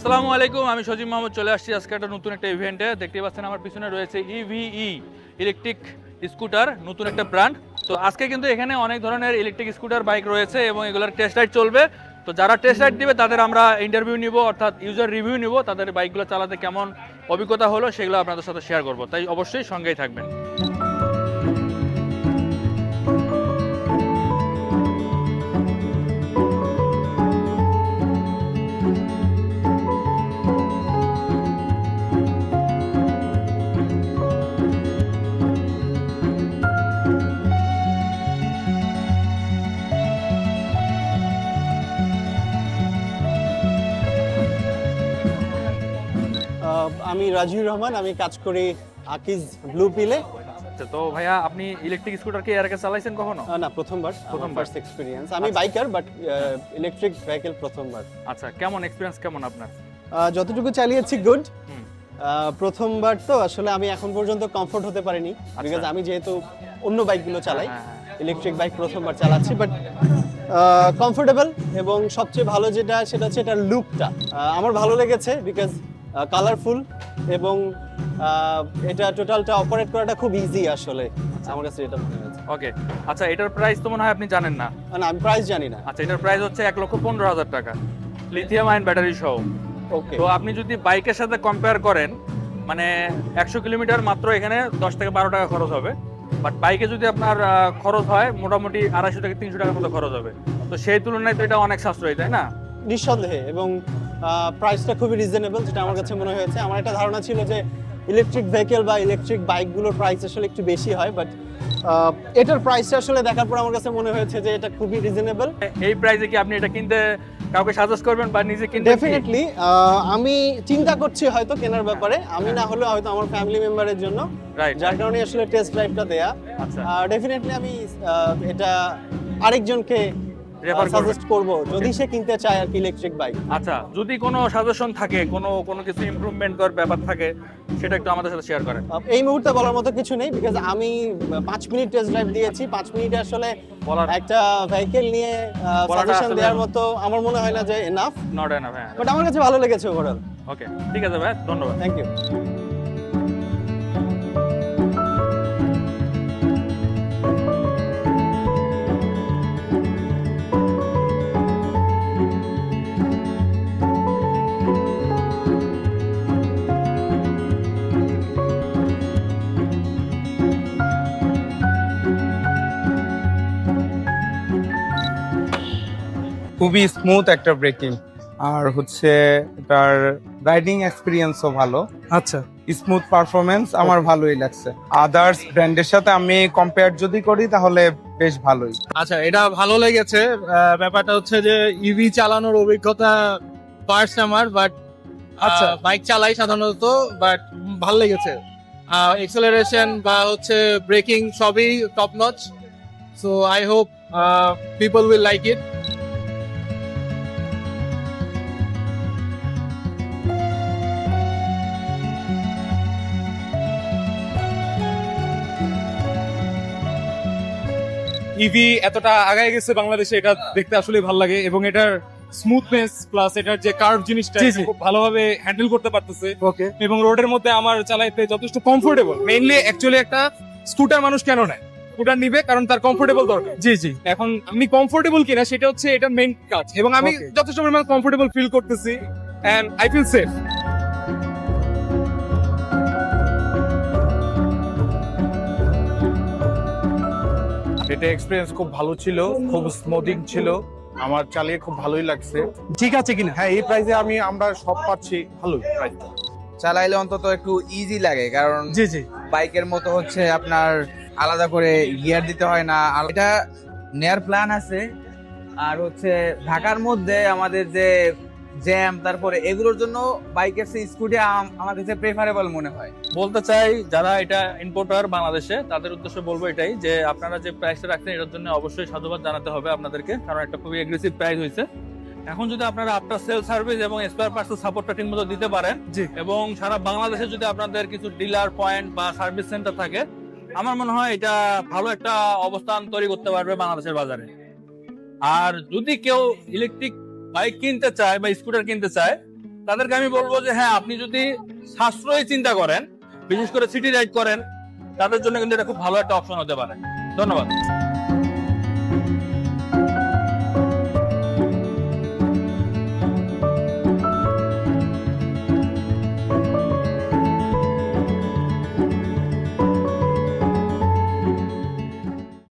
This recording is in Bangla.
আসসালামু আলাইকুম, আমি সজীব মাহমুদ চলে আসছি আজকে একটা নতুন একটা ইভেন্টে। দেখতে পাচ্ছেন আমার পিছনে রয়েছে ইভিই ইলেকট্রিক স্কুটার, নতুন একটা ব্র্যান্ড। তো আজকে কিন্তু এখানে অনেক ধরনের ইলেকট্রিক স্কুটার বাইক রয়েছে এবং এগুলোর টেস্ট রাইড চলবে। তো যারা টেস্ট রাইড দিবে তাদের আমরা ইন্টারভিউ নিব, অর্থাৎ ইউজার রিভিউ নিব, তাদের বাইকগুলো চালাতে কেমন অভিজ্ঞতা হলো সেগুলো আপনাদের সাথে শেয়ার করব, তাই অবশ্যই সঙ্গেই থাকবেন। আমি রাজিউর রহমান, আমি কাজ করি আকিজ ব্লু পিলে। আচ্ছা, তো ভাইয়া আপনি ইলেকট্রিক স্কুটার কি এর আগে চালাইছেন কখনো? না, প্রথমবার প্রথমবার। First experience. আমি বাইকার, বাট ইলেকট্রিক ভেহিকল প্রথমবার। আচ্ছা, কেমন এক্সপিরিয়েন্স কেমন আপনার? যতটুকু চালিয়েছি গুড। হুম। প্রথমবার তো আসলে আমি এখন পর্যন্ত কমফোর্ট হতে পারিনি, বিকজ আমি যেহেতু অন্য বাইকগুলো চালাই, ইলেকট্রিক বাইক প্রথমবার চালাচ্ছি, বাট কমফোর্টেবল। এবং সবচেয়ে ভালো যেটা সেটা হচ্ছে এটার লুকটা আমার ভালো লেগেছে, বিকজ কালারফুল এবং এটা টোটালটা অপারেট করাটা খুব ইজি আসলে আমার কাছে এটা মনে হয়েছে। ওকে, আচ্ছা, এটার প্রাইস তো মনে হয় আপনি জানেন না। না, আমি প্রাইস জানি না। আচ্ছা, এটার প্রাইস হচ্ছে 1,15,000 টাকা, লিথিয়াম আয়ন ব্যাটারি সহ। ওকে, তো আপনি যদি বাইকের সাথে কম্পেয়ার করেন, মানে 100 কিলোমিটার মাত্র এখানে 10 থেকে 12 টাকা খরচ হবে, বাট বাইকে যদি আপনার খরচ হয় মোটামুটি 250 থেকে 300 টাকার মতো খরচ হবে। তো সেই তুলনায় তো এটা অনেক সাশ্রয়ী, তাই না? নিঃসন্দেহে। এবং প্রাইসটা খুবই রিজনেবল, যেটা আমার কাছে মনে হয়েছে। আমার একটা ধারণা ছিল যে ইলেকট্রিক ভেহিকেল বা ইলেকট্রিক বাইকগুলোর প্রাইস আসলে একটু বেশি হয়, বাট এটার প্রাইসটা আসলে দেখার পর আমার কাছে মনে হয়েছে যে এটা খুবই রিজনেবল। এই প্রাইসে কি আপনি এটা কিনতে কাউকে সাজেস্ট করবেন বা নিজে কিনতে? ডেফিনেটলি আমি চিন্তা করছি হয়তো কেনার ব্যাপারে, আমি না হলে হয়তো আমার ফ্যামিলি মেম্বারের জন্য, রাইট, যার কারণে আসলে টেস্ট ড্রাইভটা দেয়া। আচ্ছা, ডেফিনেটলি আমি এটা আরেকজনকে রেফার করবেন। সাজেস্ট করব যদি সে কিনতে চায় আর কি ইলেকট্রিক বাইক। আচ্ছা, যদি কোনো সাজেশন থাকে, কোনো কিছু ইমপ্রুভমেন্ট করার ব্যাপার থাকে, সেটা একটু আমাদের সাথে শেয়ার করেন। এই মুহূর্তে বলার মতো কিছু নেই, বিকজ আমি 5 মিনিট টেস্ট ড্রাইভ দিয়েছি। 5 মিনিটে আসলে বলার একটা ভেহিকেল নিয়ে বলাটা সাজেশন আসলে দেওয়ার মতো আমার মনে হয় না যে এনাফ, নট এনাফ। হ্যাঁ, বাট আমার কাছে ভালো লেগেছে ওভারঅল। ওকে, ঠিক আছে ভাই, ধন্যবাদ। Thank you. খুবই স্মুথ একটা ব্রেকিং, আর হচ্ছে এটার রাইডিং এক্সপিরিয়েন্সও ভালো। আচ্ছা, স্মুথ পারফরমেন্স আমার ভালোই লাগছে। আদার্স ব্র্যান্ডের সাথে আমি কম্পেয়ার যদি করি তাহলে বেশ ভালোই। আচ্ছা, এটা ভালো লেগেছে। ব্যাপারটা হচ্ছে যে ইভি চালানোর অভিজ্ঞতা ফার্স্ট আমার, বাট আচ্ছা। বাইক চালাই সাধারণত, বাট ভালো লেগেছে। এক্সেলারেশন বা হচ্ছে ব্রেকিং সবই top notch. So I hope people will like it. EV এতটা আগায় গেছে বাংলাদেশে, এটা দেখতে আসলে ভালো লাগে। এবং এটার স্মুথনেস প্লাস এটার যে কার্ভ জিনিসটা জি, এটা জি। খুব ভালোভাবে হ্যান্ডেল করতে পারতেছে। ওকে, এবং রোডের মধ্যে আমার চালাইতে যথেষ্ট কমফোর্টেবল। মেইনলি অ্যাকচুয়ালি একটা স্কুটার মানুষ কেন নেয়? স্কুটার নিবে কারণ তার কমফোর্টেবল দরকার। জি জি, এখন আমি কমফোর্টেবল কিনা সেটা হচ্ছে এটার মেইন কাজ, এবং আমি Okay. যথেষ্ট পরিমাণ কমফোর্টেবল ফিল করতেছি এন্ড আই ফিল সেফ। এটা এক্সপিরিয়েন্স খুব ভালো ছিল, খুব স্মুথিং ছিল, আমার চালিয়ে খুব ভালোই লাগছে। ঠিক আছে কিনা? হ্যাঁ, এই প্রাইসে আমরা সব পাচ্ছি ভালোই প্রাইস। চালাইলে অন্তত একটু ইজি লাগে, কারণ জি জি, বাইকের মতো হচ্ছে আপনার আলাদা করে গিয়ার দিতে হয় না। আর এটা নেয়ার প্ল্যান আছে। আর হচ্ছে ঢাকার মধ্যে আমাদের যে জ্যাম, তারপরে এগুলোর জন্য বাইকের চেয়ে স্কুটি আমার কাছে প্রেফারেবল মনে হয়। বলতে চাই যারা এটা ইম্পোর্টার বাংলাদেশে, তাদের উদ্দেশ্যে বলবো এটাই যে আপনারা যে প্রাইসটা রাখছেন এটার জন্য অবশ্যই সাধুবাদ জানাতে হবে আপনাদেরকে, কারণ একটা খুবই এগ্রেসিভ প্রাইস হয়েছে। এখন যদি আপনারা আফটার সেল সার্ভিস এবং স্পেয়ার পার্টস সাপোর্টটা ঠিকমতো দিতে পারেন, জি। এবং সারা বাংলাদেশে যদি আপনাদের কিছু ডিলার পয়েন্ট বা সার্ভিস সেন্টার থাকে, আমার মনে হয় এটা ভালো একটা অবস্থান তৈরি করতে পারবে বাংলাদেশের বাজারে। আর যদি কেউ ইলেকট্রিক বাইক কিনতে চায় বা স্কুটার কিনতে চায়, তাদেরকে আমি বলবো যে হ্যাঁ, আপনি যদি সাশ্রয়ী চিন্তা করেন, বিশেষ করে সিটি রাইড করেন, তাদের জন্য কিন্তু এটা খুব ভালো একটা অপশন হতে পারে। ধন্যবাদ।